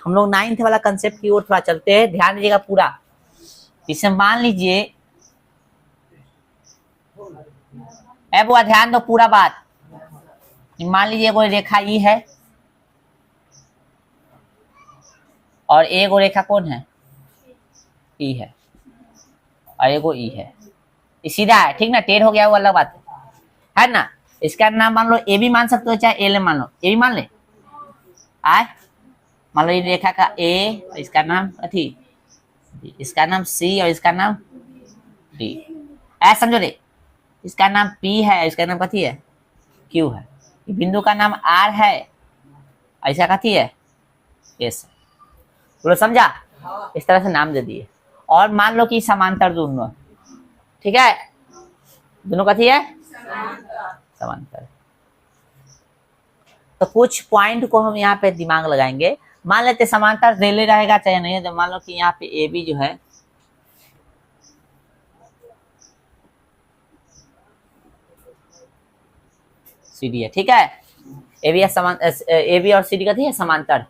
हम लोग 9th वाला कंसेप्ट की ओर थोड़ा चलते हैं, ध्यान दीजिएगा पूरा। इसे मान लीजिए, ए बुआ ध्यान दो पूरा बात। मान लीजिए कोई रेखा ई है और एक रेखा कौन है, ई है, और एगो ई है, ये सीधा है, ठीक ना, टेढ़ हो गया वो अलग बात है ना। इसका नाम मान लो ए भी मान सकते हो, चाहे एल मान लो, ए भी मान ले आए। मान लो ये रेखा का ए, इसका नाम अथी, इसका नाम सी और इसका नाम डी, ऐसा समझो रे। इसका नाम पी है, इसका नाम कथी है, क्यू है। बिंदु का नाम आर है, ऐसा कथी है, एस। बोलो समझा, इस तरह से नाम दे दिए। और मान लो कि समांतर दोनों, ठीक है, दोनों कथी है, समांतर। तो कुछ पॉइंट को हम यहाँ पे दिमाग लगाएंगे। मान लेते समांतर रेले रहेगा चाहे नहीं, तो मान लो कि यहाँ पे ए बी जो है सी डी है, ठीक है, ए बी और सी डी कथी है, समांतर।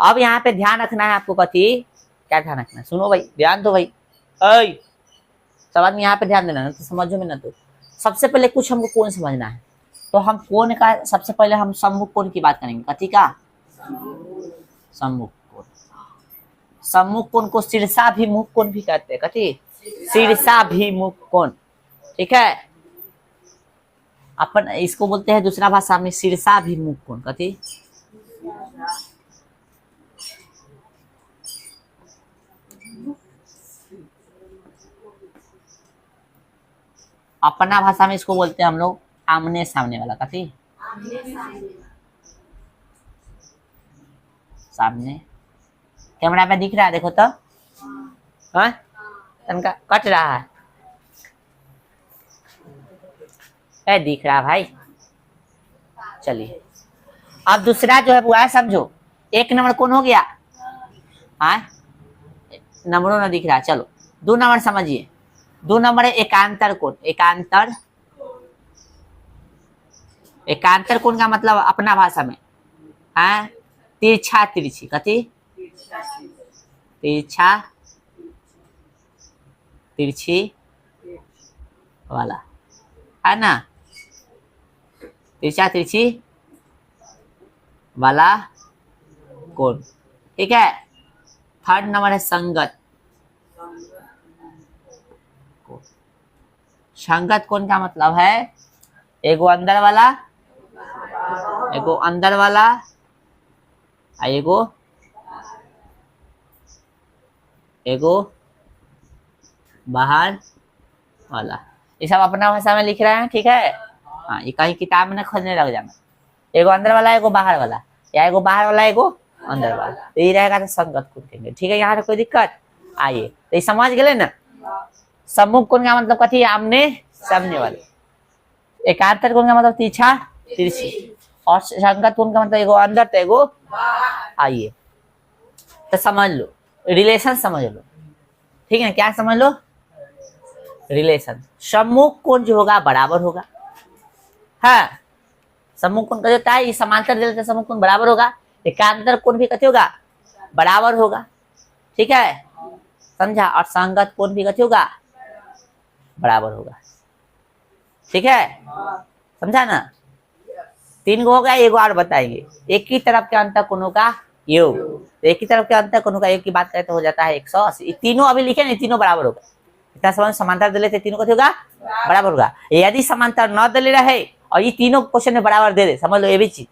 अब यहाँ पे ध्यान रखना है आपको, कथी क्या ध्यान रखना है, सुनो भाई, ध्यान दो भाई, सब आदमी यहाँ पे ध्यान देना ना, तो समझो में ना। तो सबसे पहले कुछ हमको कोण समझना है, तो हम कोण का सबसे पहले हम सम्मुख कोण की बात करेंगे। कथी का, सम्मुख कोण। सम्मुख कोण को शीर्षाभिमुख कोण भी कहते हैं, कथी, शीर्षाभिमुख कोण, ठीक है। अपन इसको बोलते हैं दूसरा भाषा में शीर्षाभिमुख कोण, कथी, अपना भाषा में इसको बोलते हैं हम लोग आमने सामने वाला, कथी, सामने। कैमरा पे दिख रहा है, देखो तो, हाँ तनका कट रहा है, दिख रहा भाई। चलिए अब दूसरा जो है वो है, समझो, एक नंबर कौन हो गया, हाँ नंबरों ना दिख रहा है। चलो 2 नंबर समझिए, 2 नंबर है एकांतर कोण। एकांतर, एकांतर कोण का मतलब अपना भाषा में, हाँ तिरछा तिरछी, कथी, तिरछा तिरछी वाला, है ना, तिरछा तिरछी वाला कोण, ठीक है। थर्ड नंबर है संगत कोण। संगत कोण का मतलब है एगो अंदर वाला, एगो अंदर वाला, एगो बाहर वाला। ये सब अपना भाषा में लिख रहे हैं, ठीक है। हाँ ये कहीं किताब में न खोजने लग जाना। एगो अंदर वाला, एगो बाहर वाला, या एगो बाहर वाला, एगो अंदर वाला, तो ये रहेगा तो संगत कोण कहेंगे, ठीक है। यहाँ पे कोई दिक्कत, आइए तो ये समझ गए ना। सम्मुख कोण का मतलब कथी, आमने सामने वाले। एकांतर कोण का मतलब तिरछा तिरछी, और संगत कोण का मतलब एगो अंदर तो एगो। आइए तो समझ लो, रिलेशन समझ लो, ठीक है। क्या समझ लो, रिलेशन। सम्मुख कोण जो होगा बराबर होगा, हाँ सम्मुख कोण का जो है समांतर दिल सम्मुख कोण बराबर होगा। एकांतर कोण भी कथी होगा, बराबर होगा, ठीक है, समझा। और संगत कोण भी कथी होगा, बराबर होगा, ठीक है, समझा ना। 3 गो होगा, एगो और बताएंगे। एक ही तरफ के अंतर कोणों का योग, तो एक ही तरफ के अंतर कोणों का योग की बात करें तो हो जाता है 180। तीनों अभी लिखे नहीं, तीनों बराबर होगा। इतना समझ, समांतर दे लेते तीनों कथी होगा, बराबर होगा। यदि समांतर न दे रहे और ये तीनों क्वेश्चन में बराबर दे दे, समझ लो ये भी चीज,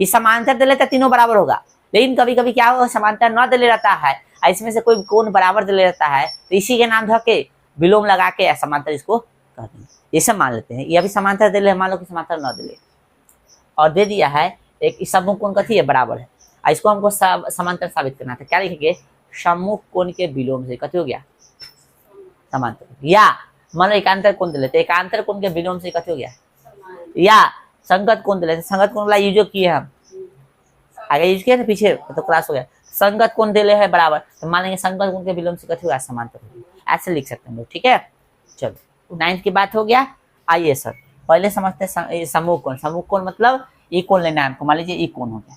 ये समांतर दे लेता तीनों बराबर होगा। लेकिन कभी कभी क्या होगा, समांतर न दे रहता है, इसमें से कोई कोण बराबर दे रहता है, तो इसी के नाम धर के विलोम लगा के समांतर इसको कहते हैं। ये सब मान लेते हैं। ये अभी समांतर दे ले, मान लो कि समांतर न दे और दे दिया है एक सम्मुख कोण कथी है, बराबर है, इसको हमको समांतर साबित करना था। क्या लिखेंगे, सम्मुख कोण के विलोम से कथी हो गया, समांतर। या मान लो एकांतर कोण दे लेते, एकांतर कोण के विलोम से कथी हो गया, या संगत कोण दे लेते। संगत कोण वाला यूज किए हम, आगे यूज किया ना, पीछे तो क्लास हो गया। संगत कोण दे ले है बराबर, तो मान लेंगे संगत कोण के विलोम से कथी होगा, समांतर होगा। ऐसे लिख सकते हैं लोग, ठीक है। चलो 9th की बात हो गया। आइए सर पहले समझते हैं सम्मुख कोण। सम्मुख कोण मतलब ये कोण लेना है हमको। मान लीजिए ये कोण हो गया,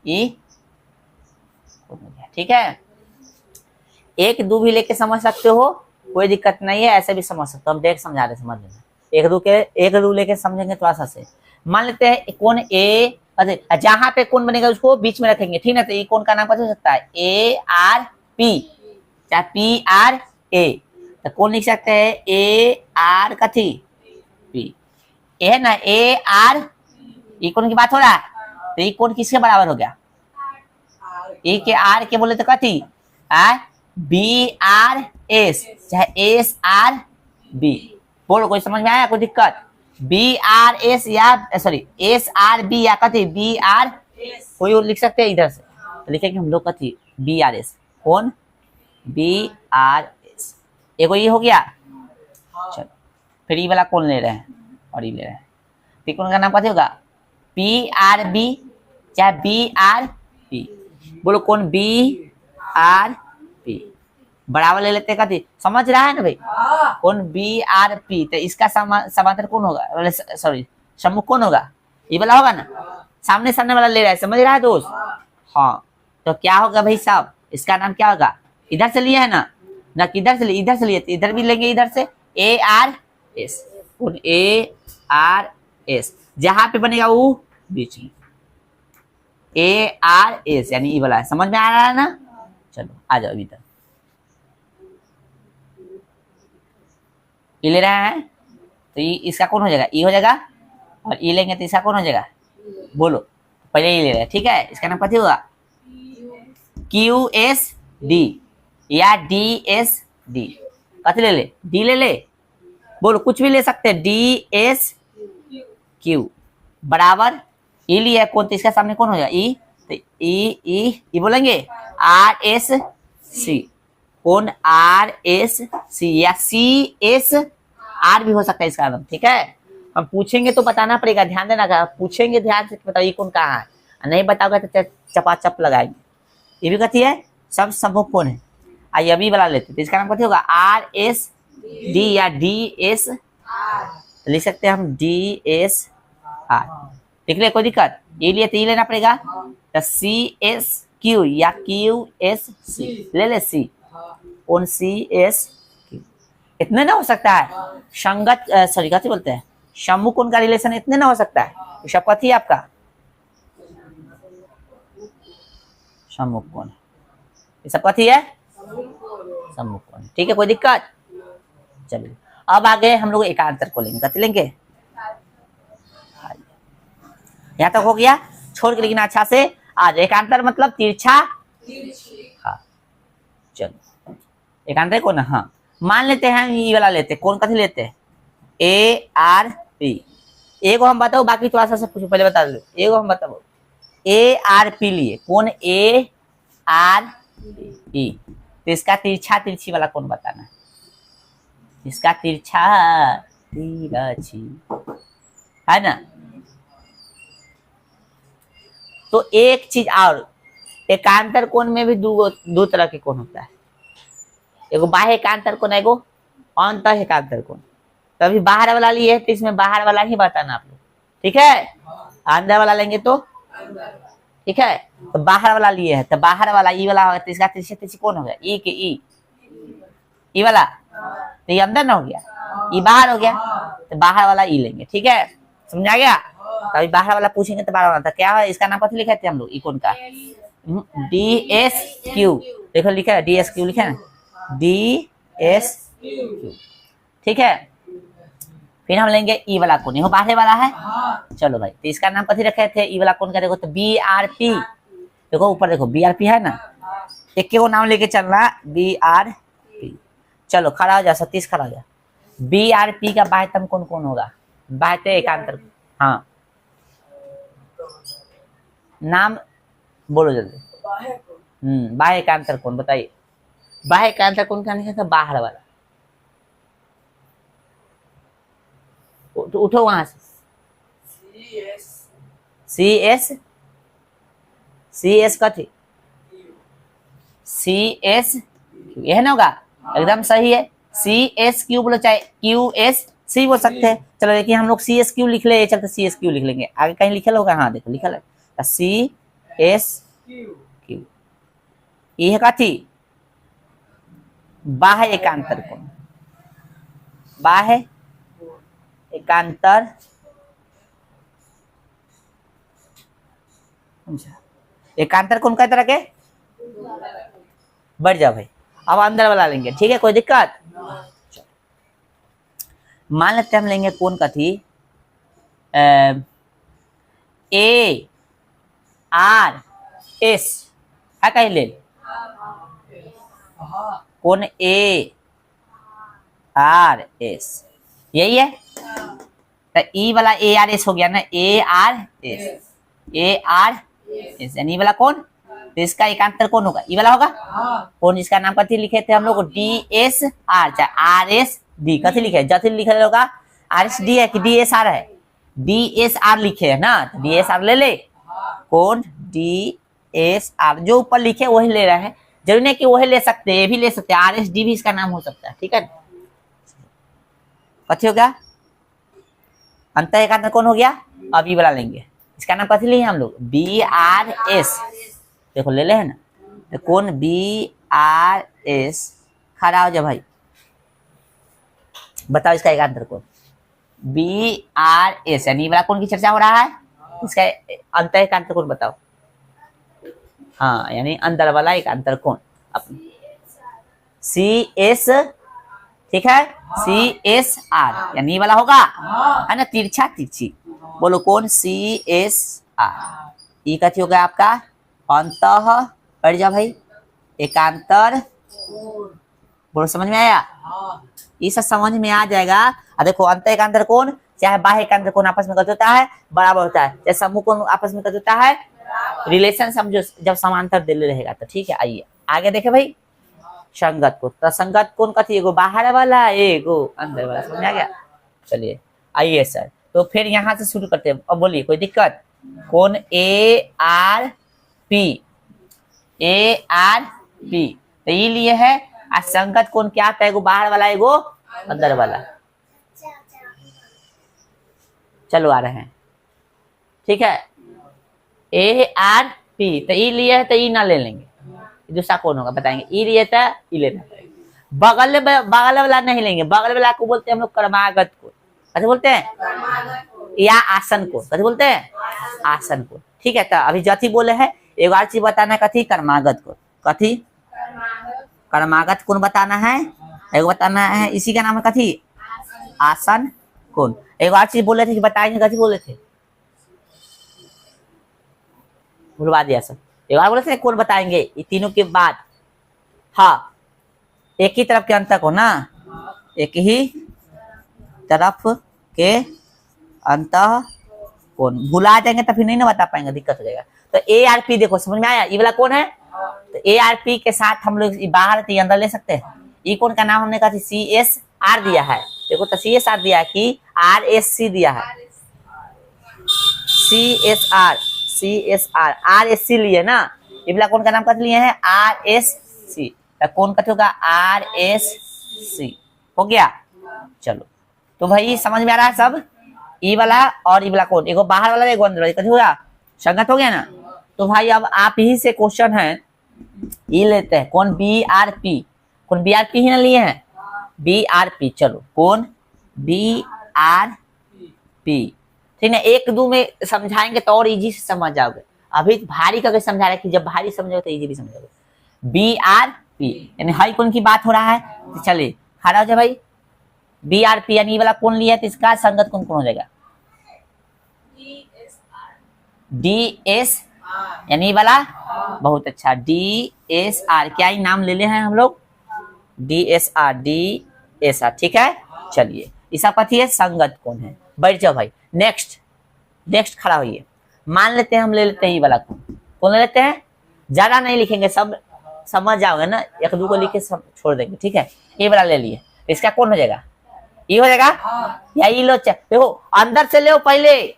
ये कौन हो गया। ठीक है, एक दो भी लेके समझ सकते हो, कोई दिक्कत नहीं है, ऐसे भी समझ सकते हो, हम डायरेक्ट समझा रहे समझ लेना। एक दो लेके समझेंगे थोड़ा सा से। मान लेते हैं कोण ए, अरे जहां पे कोण बनेगा उसको बीच में रखेंगे, ठीक ना। तो ये कोण का नाम क्या हो सकता है, ए आर पी, चाहे पी आर ए। तो कोण लिख सकते हैं ए आर कथी पी, ए है ना, ए आर, ये कोण की बात हो रहा है। तो ये कोण किसके बराबर हो गया, ए के आर के बोले तो कथी बी आर एस, चाहे एस आर बी। बोलो कोई समझ में आया, कोई दिक्कत। बी आर एस या सॉरी एस आर बी या कथी बी आर, कोई और लिख सकते हैं इधर से, तो लिखेंगे हम लोग कथी बी आर एस, कौन बी आर एस। एक ये हो गया। चलो फिर ये वाला कौन ले रहे हैं, और ये ले रहे हैं, फिर कौन का नाम कथी होगा पी आर बी, चाहे बी आर पी। बोलो कौन बी आर पी, बराबर ले लेते कथी, समझ रहा है ना भाई, कौन बी आर पी। तो इसका समांतर कौन होगा, सॉरी सम्मुख कौन होगा, ये वाला होगा ना, सामने सामने वाला ले रहा है, समझ रहा है दोस्त। हाँ तो क्या होगा भाई साहब, इसका नाम क्या होगा, इधर से लिए है ना किधर से लिए, इधर से लिए, तो इधर भी लेंगे, इधर से ए आर एस, कौन ए आर एस, जहां पे बनेगा वो बीच में ए आर एस, यानी ये वाला है, समझ में आ रहा है ना। चलो आ जाओ इधर, ये ले रहे हैं तो ये इसका कौन हो जाएगा, ई हो जाएगा, और ई लेंगे तो इसका कौन हो जाएगा, बोलो पहले ये ले रहे हैं। ठीक है, इसका नाम कथी होगा क्यू एस डी या डी एस डी, कथी ले ले, डी ले ले, बोलो कुछ भी ले सकते हैं, डी एस क्यू बराबर ई लिया कौन, तो इसका सामने कौन हो जाएगा ई, तो ई बोलेंगे आर एस सी, कौन आर एस सी या सी एस आर भी हो सकता है इसका नाम। ठीक है, हम पूछेंगे तो बताना पड़ेगा, ध्यान देना, पूछेंगे ध्यान से बताइए कौन कहाँ है, नहीं बताओगे तो चपाचप लगाएंगे। ये भी कथी है, सब सम्मुख कौन है, आइए अभी वाला लेते, तो इसका नाम कथी होगा आर एस डी या डी एस, लिख सकते हैं हम डी एस आर। ठीक है, कोई दिक्कत, ये लिए तो ये लेना पड़ेगा, तो सी एस क्यू या क्यू एस सी ले ले, सी कौन सी एस क्यू, इतने ना हो सकता है, संगत सॉरी कथी बोलते हैं सम्मुख कोण का रिलेशन इतने ना हो सकता है, तो सब कथी है आपका सम्मुख कोण, ये सब कथी है सम्मुख कोण। ठीक है, कोई दिक्कत। चलिए अब आगे हम लोग एकांतर को लेंगे, कथी लेंगे, यहाँ तक हो गया, छोड़ के लेकिन अच्छा से आज एकांतर मतलब तिरछा। हाँ चलो एकांतर कौन, हाँ मान लेते हैं ये वाला लेते, कौन कथी लेते हैं ए आर पी, एगो हम बताओ, बाकी थोड़ा सा पूछो, पहले बता दो, एगो हम बताओ ए आर पी लिए, कौन ए आर पी, तो इसका तिरछा तिरछी वाला कौन बताना है, इसका तिरछा तिरछी है ना। तो एक चीज और, एकांतर कोण में भी दो तरह के कोण होता है, एगो बाह्य एकांतर कोण, एगो अंतः एकांतर कोण। तो अभी बाहर वाला लिए तो इसमें बाहर वाला ही बताना आप लोग, ठीक है, अंदर वाला लेंगे तो ठीक है। तो बाहर वाला लिए है, तो बाहर वाला ई वाला होगा, तो इसका तिरछे तिरछी कौन हो गया, ई के ई वाला, तो ये अंदर ना हो गया, ई बाहर हो गया, तो बाहर वाला ई लेंगे। ठीक है, समझा गया। तो अभी बाहर वाला पूछेंगे तो बाहर वाला, तो क्या है इसका नाम कथी लिखे थे हम लोग, ई कौन का डी एस क्यू, देखो लिखा है डी एस क्यू, लिखा है ना डी एस क्यू। ठीक है, फिर हम लेंगे ई वाला कौन, ये बाहर वाला है। चलो भाई, तो इसका नाम कथी रखे थे ई वाला कौन का, देखो तो बी आर पी, देखो ऊपर देखो बी आर पी है ना, एक के वो नाम लेके चलना बी आर पी। चलो खड़ा हो जा सतीश, खड़ा हो जा, बी आर पी का बाह्यतम कौन कौन होगा, बाह्य एकांतर, हाँ नाम बोलो जल्दी। बाह्य एकांतर कौन बताइए, बाह्य एकांतर कौन का नहीं था, बाहर वाला, तो उठो वहां से, सी एस कथी सी एस यह ना होगा, एकदम सही है, सी एस क्यू बोलो, चाहे क्यू एस सी बोल सकते हैं। चलो देखिए हम लोग सी एस क्यू लिख ले, चलते सी एस क्यू लिख लेंगे, आगे कहीं लिखल होगा, हाँ देखो लिखल है सी एस क्यू। ये है कथी बाह्य एकांतर कोण, बाह्य एकांतर एकांतर कोण कै तरह के बढ़ जाओ भाई। अब अंदर वाला लेंगे, ठीक है, कोई दिक्कत। मान लेते हम लेंगे कोण कथी ए आर एस है कहीं ले कोण ए आर एस यही है। तो ई वाला ए आर एस हो गया ना, ए आर एस यानी वाला कौन, तो इसका एकांतर कौन होगा, ई वाला होगा कौन, जिसका नाम कथी लिखे थे हम लोग डी एस आर, चाहे आर एस डी कथी लिखे, जथी लिखे होगा आर एस डी है कि डी एस आर है, डी एस आर लिखे है ना, डी एस आर ले ले कौन डी एस आर, जो ऊपर लिखे वही ले रहे हैं, जरूरी नहीं कि वही ले सकते, ये भी ले सकते हैं, आर एस डी भी इसका नाम हो सकता है, ठीक है। कथी हो गया अंत एकांतर कौन हो गया, अब ई वाला लेंगे, इसका नाम कथी लिए हम लोग बी आर एस, देखो ले ले है ना, तो कौन बी आर एस खड़ा हो जा भाई, बताओ इसका एकांतर कौन बी आर एस, यानी वाला कौन की चर्चा हो रहा है, इसका अंत एकांतर कौन बताओ, हाँ यानी अंदर वाला एकांतर कौन सी एस, ठीक है, सी एस आर यानी वाला होगा है ना, तिरछा तिरछी, बोलो कौन सी एस आर, ई कथी हो गया आपका अंतः बढ़ जा भाई एकांतर, बोलो समझ में आया, ये सब समझ में आ जाएगा। और देखो अंत एकांतर कौन चाहे बाह्य एकांतर कौन आपस में कट होता है बराबर होता है, चाहे समूह कौन आपस में कट होता है, रिलेशन समझो जब समांतर दिल रहेगा तो, ठीक है। आइए आगे देखे भाई, संगत कोण, तो संगत कोण कथी, एगो बाहर वाला एगो अंदर वाला, समझ आ गया। चलिए आइए सर, तो फिर यहाँ से शुरू करते हैं, अब बोलिए कोई दिक्कत, कौन A R P, A R P तो ये लिए है, और संगत कौन क्या आता है, एगो बाहर वाला एगो अंदर वाला, चलो आ रहे हैं, ठीक है, ए आर पी तो ई लिए है, तो ई ना ले लेंगे, दूसरा कौन होगा बताएंगे, ई लिए था ई लेना पड़ेगा, बगल वाला नहीं लेंगे, बगल वाला को बोलते हैं हम लोग क्रमागत को, कैसे बोलते हैं, या आसन को, कैसे बोलते हैं आसन को, ठीक है। तो अभी जथी बोले हैं, एक और चीज बताना है कथी क्रमागत को, कथी क्रमागत कौन बताना है, एक बताना है, इसी का नाम है कथी आसन कौन, एक और चीज बोले थे कि बताएंगे, कथी बोले थे भुलवा दिया सब, एक बार बोले थे कौन बताएंगे, ये तीनों के बाद, हाँ एक ही तरफ के अंतर को ना, एक ही तरफ के अंतर कौन, भुला जाएंगे तो फिर नहीं ना बता पाएंगे, दिक्कत हो जाएगा। तो ए आर पी देखो समझ में आया, ये वाला कौन है, तो ए आर पी के साथ हम लोग बाहर अंदर ले सकते हैं, ई कौन का नाम हमने कहा सी एस आर दिया है, देखो तो सी एस आर दिया है कि आर एस सी दिया है, c s r r s c लिए ना, ये वाला कौन का नाम कथ लिए हैं आर एस सी, तो कौन कथ होगा आर एस सी, हो गया। चलो तो भाई समझ में आ रहा है सब, ई वाला और ई वाला कौन, एगो बाहर वाला एगो अंदर वाला, कथी होगा संगत हो गया ना। तो भाई अब आप ही से क्वेश्चन है, ये लेते हैं कौन बी आर पी, कौन बी आर पी ही ना लिए हैं बी आर पी, चलो कौन बी आर पी, ठीक है, एक दो में समझाएंगे तो और इजी से समझ जाओगे, अभी भारी करके समझा रहे कि जब भारी समझोगे तो इजी भी समझोगे। बी आर पी यानी हाई कौन की बात हो रहा है, तो चलिए खड़ा हो जाए भाई, बी आर पी यानी वाला कौन लिया, तो इसका संगत कौन कौन हो जाएगा डी एस यानी वाला, बहुत अच्छा डी एस आर, क्या ही नाम ले ले हैं हम लोग डी एस आर, ठीक है। चलिए इसका कथी है संगत कौन है, बैठ जाओ भाई, नेक्स्ट खड़ा होइए, मान लेते हैं हम ले लेते हैं ये वाला कौन ले लेते हैं, ज्यादा नहीं लिखेंगे, सब समझ जाओगे ना, एक दो को लिख के छोड़ देंगे, ठीक है। ये वाला ले लिए, इसका कौन हो जाएगा, ये हो जाएगा या ये लो, देखो अंदर से ले पहले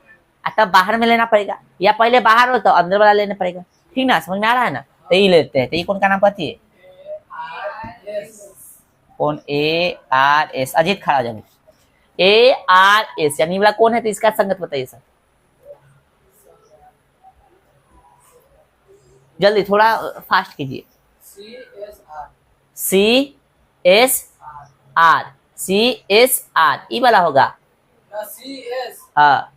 तब बाहर में लेना पड़ेगा, या पहले बाहर हो तो अंदर वाला लेना पड़ेगा, ठीक ना, समझ में आ रहा है ना। तो ये लेते हैं, तो ये कौन का नाम कहती है कौन ए आर एस, अजीत खड़ा हो जाएंगे, ए आर एस यानी वाला कौन है, तो इसका संगत बताइए सर, जल्दी थोड़ा फास्ट कीजिए, c s r, c s r e वाला होगा। हाँ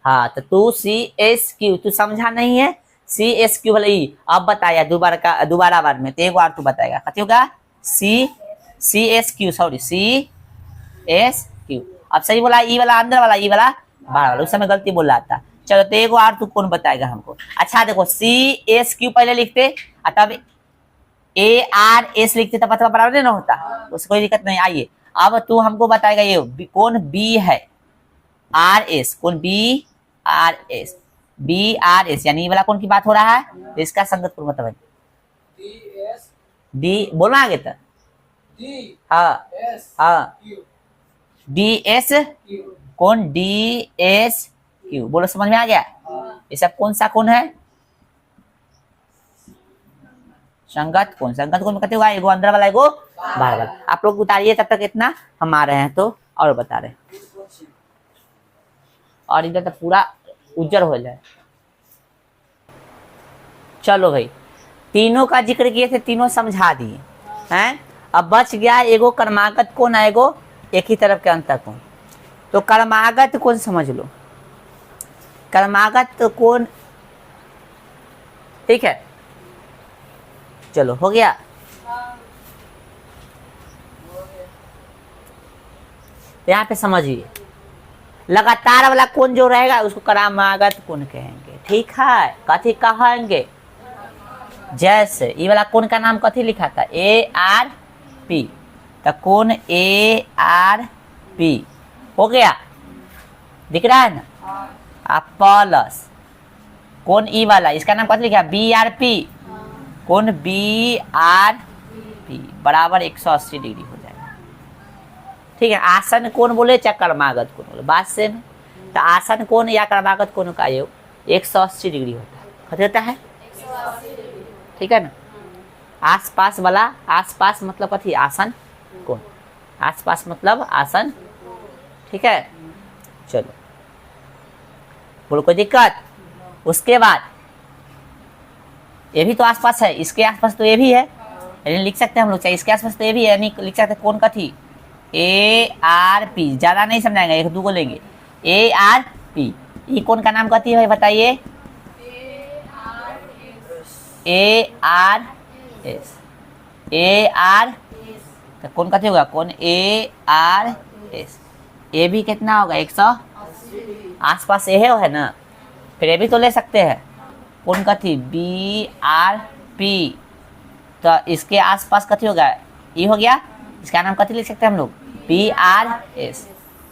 हाँ, तो तू सी एस क्यू तू समझा नहीं है, सी एस क्यू वाला ई। अब बताया दोबारा बार में, तो एक बार तू बताएगा कथी होगा, c s q, sorry c s q. अब सही बोला, ई वाला अंदर वाला, ई वाला बाहर वाला, उस समय गलती बोल रहा था। चलो तो एक बार तू कौन बताएगा हमको। अच्छा देखो, सी एस क्यू पहले लिखते और तब ए आर एस लिखते तो पता बराबर नहीं होता, उससे कोई दिक्कत नहीं। आइए अब तू हमको बताएगा ये कौन बी है, आर एस, कौन b r s, b r s यानी ये वाला कौन की बात हो रहा है, तो इसका संगत कौन मतलब है, डी बोलना आगे तो, हाँ हाँ, डी एस कौन, डी एस क्यू, बोलो समझ में आ गया। ये सब कौन सा कौन है, संगत कौन, संगत कौन कहते हुआ, एगो अंदर वाला एगो बाहर वाला। आप लोग उतारिए तब तक, इतना हम आ रहे हैं तो और बता रहे हैं, और इधर तो पूरा उज्जर हो जाए। चलो भाई, तीनों का जिक्र किए थे, तीनों समझा दिए हैं। अब बच गया एगो कर्मागत कौन, एगो एक ही तरफ के अंतर कौन। तो कर्मागत कौन समझ लो, कर्मागत कौन, ठीक है। चलो हो गया। यहाँ पे समझिए, लगातार वाला कौन जो रहेगा उसको कर्मागत कौन कहेंगे, ठीक है। कथी कहेंगे, जैसे ये वाला कौन का नाम कथी लिखा था, ए आर पी, तो कौन ए आर पी हो गया, दिख रहा है ना। आप प्लस कौन ई वाला, इसका नाम कथी लिखा, बी आर पी, कौन बी आर पी बराबर 180 डिग्री हो जाएगा, ठीक है। आसन कौन बोले चाहे कर्मागत कौन बोले, बात सेम है। तो आसन कौन या कर्मागत कौन का योग 180 डिग्री होता है, कथी होता है, ठीक है ना। आसपास वाला, आसपास मतलब कथी, आसन कौन, आसपास मतलब आसन, ठीक है। चलो बोलो कोई दिक्कत। उसके बाद ये भी तो आसपास है, इसके आसपास तो ये भी है, यानी लिख सकते हैं हम लोग, चाहे इसके आसपास तो ये भी है, यानी लिख सकते हैं कौन का थी, ए आर पी। ज्यादा नहीं समझाएंगे, एक दो को लेंगे। ए आर पी, ये कौन का नाम कहती है भाई बताइए, A R S, A R तो कौन कहती होगा, कौन ए आर एस। ए भी कितना होगा 100, आसपास ये है ना, फिर ये भी तो ले सकते हैं, कौन कथी, बी आर पी, तो इसके आसपास कथी होगा, ये हो गया। इसका नाम कथी लिख सकते हैं हम लोग, बी आर एस,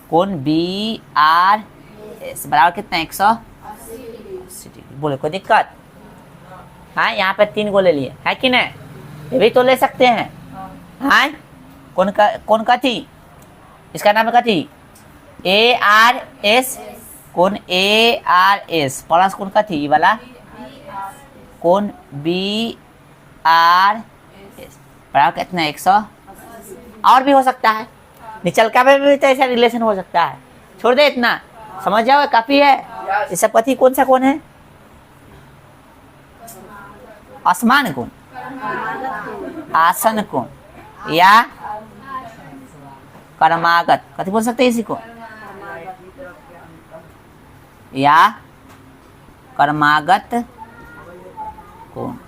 कौन बी आर एस बराबर कितना 180 डिग्री। बोले कोई दिक्कत, हाँ यहाँ पे 3 को ले लिए है कि नहीं, ये भी तो ले सकते हैं। हाँ कौन कथी, इसका नाम है कथी, ए आर एस, कौन ए आर एस प्लस कौन कथी वाला, कौन बी आर एस बराबर कितना 100। और भी हो सकता है, निचलका में भी तो ऐसा रिलेशन हो सकता है, छोड़ दे इतना, समझ जाओ काफी है। ये सब कथी कौन सा कौन है, आसमान कौन, आसन कौन या कर्मागत, कथी बोल सकते हैं इसी को, या कर्मागत कौन।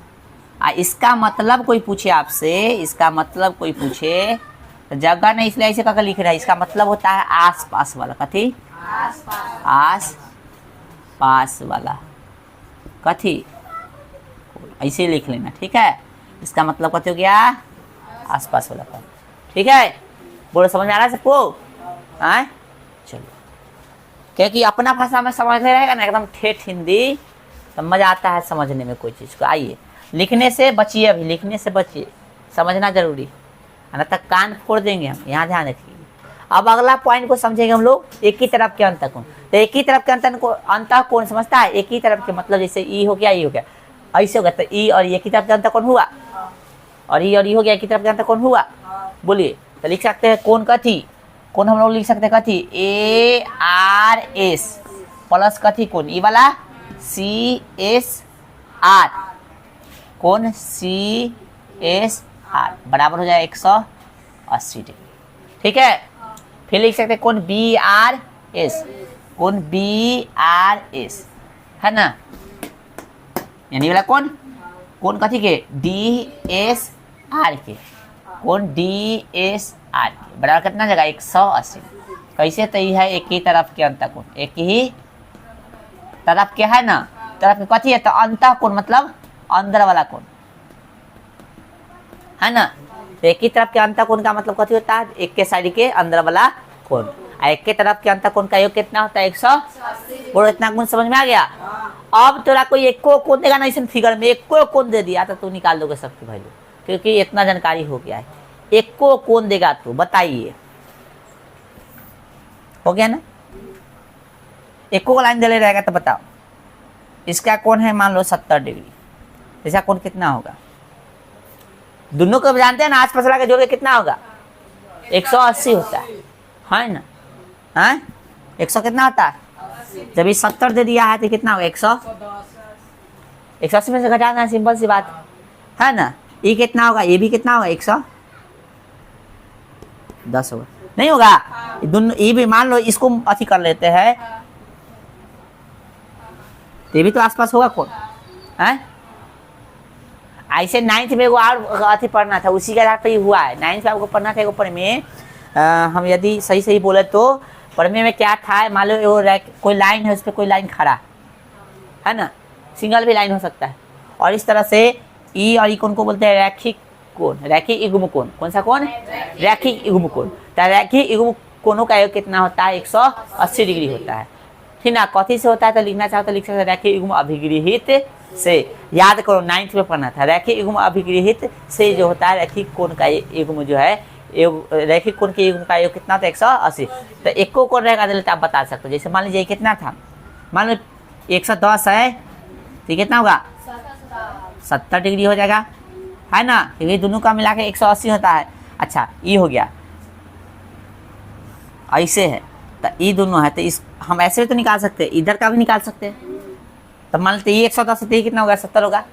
इसका मतलब कोई पूछे आपसे, इसका मतलब कोई पूछे तो जगह नहीं, इसलिए ऐसे करके लिख रहा है। इसका मतलब होता है आस पास वाला, कथी आस पास वाला, कथी ऐसे लिख लेना, ठीक है। इसका मतलब कथी हो गया, आस पास वाला का, ठीक है। बोलो समझ में आ रहा है सबको, हाँ चलो। क्योंकि अपना भाषा में समझने रहेगा ना एकदम ठेठ हिंदी, तो मजा आता है समझने में कोई चीज़ को। आइए लिखने से बचिए, अभी लिखने से बचिए, समझना जरूरी है ना, तक कान फोड़ देंगे हम, यहाँ ध्यान रखिए। अब अगला पॉइंट को समझेंगे हम लोग, एक ही तरफ के अंतर कोण। तो एक ही तरफ के अंतर को अंतर कोण समझता है, एक ही तरफ के मतलब जैसे ई हो गया, ई हो गया, ऐसे हो गया, तो ई और एक ही तरफ के अंतर कोण हुआ, और ई हो गया, एक ही तरफ के अंतर कोण हुआ। बोलिए, तो लिख सकते हैं कौन कथी, कौन हम लोग लिख सकते हैं कथी, ए आर एस प्लस कथी कौन, ई वाला सी एस आर, कोण CSR बराबर हो जाए 180 डिग्री। ठीक है, फिर लिख सकते हैं कोण BRS, कोण BRS है ना, यानी वाला कोण कथी के DSR के, कोण DSR के बराबर कितना जगह 180। कैसे, तो ये है एक ही तरफ के अंतःकोण, एक ही तरफ के है ना, तरफ के कथी है तो अंतःकोण मतलब अंदर वाला कोण है ना। तो एक ही तरफ के अंतःकोण का मतलब कथी होता है, एक के साइड के अंदर वाला कोण, एक के तरफ के अंतःकोण का योग कितना होता है 100। और इतना गुण समझ में आ गया। अब तोरा कोई एको कोण देगा ना, इस फिगर में एको कोण दे दिया तो तू निकाल दोगे सबके वैल्यू, क्योंकि इतना जानकारी हो गया है। एको कोण देगा तो बताइए, हो गया ना। एको को लाइन दे रहेगा तो बताओ, इसका कोण है मान लो 70 डिग्री, इसका कोण कितना होगा, दोनों को जानते हैं ना, आसपास वाला के जोड़ के कितना होगा 180 होता है ना। हाँ 100 कितना होता है, जब ये 70 दे दिया है तो कितना होगा 180 में से घटाना है, सिंपल सी बात है ना। ये कितना होगा, ये भी कितना होगा 110 होगा, नहीं होगा। दोनों ये भी मान लो इसको अथी कर लेते हैं, ये भी तो आसपास होगा कौन है। ऐसे 9th में एगो और अथी पढ़ना था, उसी के आधार पर ही हुआ है। 9th में आपको पढ़ना था, एगो प्रमेय हम यदि सही बोले तो प्रमेय में क्या था, मान लो कोई लाइन है, उस पर कोई लाइन खड़ा है ना, सिंगल भी लाइन हो सकता है, और इस तरह से ई और ई कोण को बोलते हैं रैखिक कोण, रैखिक युग्म कोण। कौन सा कोण, रैखिक युग्म कोण। तो रैखिक युग्म कोणों का योग कितना होता है 180 डिग्री होता है, ठीक ना। कथी से होता है तो लिखना चाहो तो लिख सकते हैं रैखिक युग्म अभिगृहित से, याद करो 9th में पढ़ना था। रैखिक युग्म अभिगृहित से जो होता है रैखिक कोण का युग्म जो है, रैखिक कोण के युग्म का योग कितना था 180। तो एको कोण रहेगा तो आप बता सकते हो, जैसे मान लीजिए कितना था, मान लो 110 है तो कितना होगा 70 डिग्री हो जाएगा है ना, क्योंकि दोनों का मिला के 180 होता है। अच्छा ये हो गया, ऐसे है तो ये दोनों है, तो इस हम ऐसे भी तो निकाल सकते हैं, इधर का भी निकाल सकते हैं। तो मान लेते ये 110 है तो ये कितना होगा 70 होगा,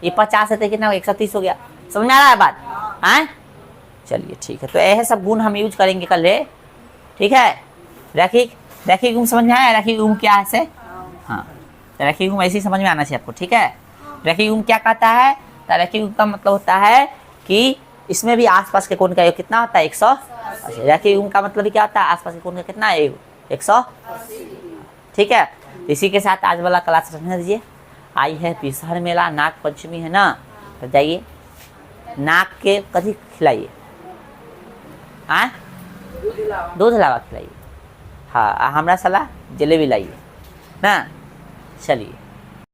ये 50 है तो कितना होगा 130 हो गया। समझ में आ रहा है बात है। चलिए ठीक है, तो यह सब गुण हम यूज करेंगे कल है, ठीक है। रैखिक गुण समझ में आया, रैखिक गुण क्या है से, हाँ तो रैखिक गुण ऐसे ही समझ में आना चाहिए आपको, ठीक है। रैखिक गुण क्या कहता है, तो रैखिक गुण का मतलब होता है कि इसमें भी आसपास के कोण का योग कितना होता है 180। रैखिक गुण का मतलब क्या होता है, आसपास के कोण का कितना है 180, ठीक है। इसी के साथ आज वाला क्लास रखने दीजिए। आई है पिसहर मेला, नाग पंचमी है ना, तो जाइए नाग के कभी खिलाइए, हाँ दूध लावा खिलाइए, हाँ हमारा सलाह जलेबी लाइए ना। चलिए।